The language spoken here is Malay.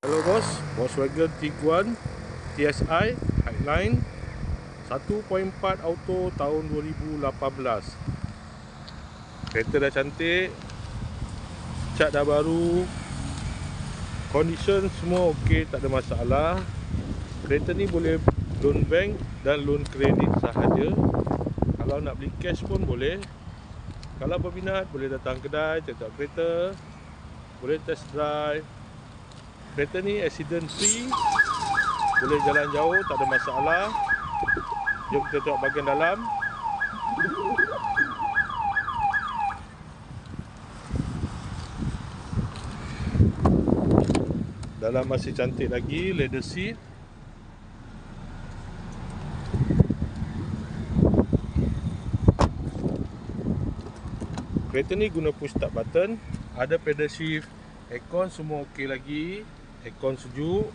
Hello bos, Volkswagen Tiguan TSI Highline 1.4 auto tahun 2018. Kereta dah cantik, cat dah baru, condition semua ok, tak ada masalah. Kereta ni boleh loan bank dan loan kredit sahaja. Kalau nak beli cash pun boleh. Kalau berminat boleh datang kedai tengok kereta, boleh test drive. Kereta ni accident free, boleh jalan jauh, tak ada masalah. Jom kita tengok bahagian dalam. Dalam masih cantik lagi, leather seat. Kereta ni guna push start button, ada pedal shift, aircon semua ok lagi, aircon sejuk.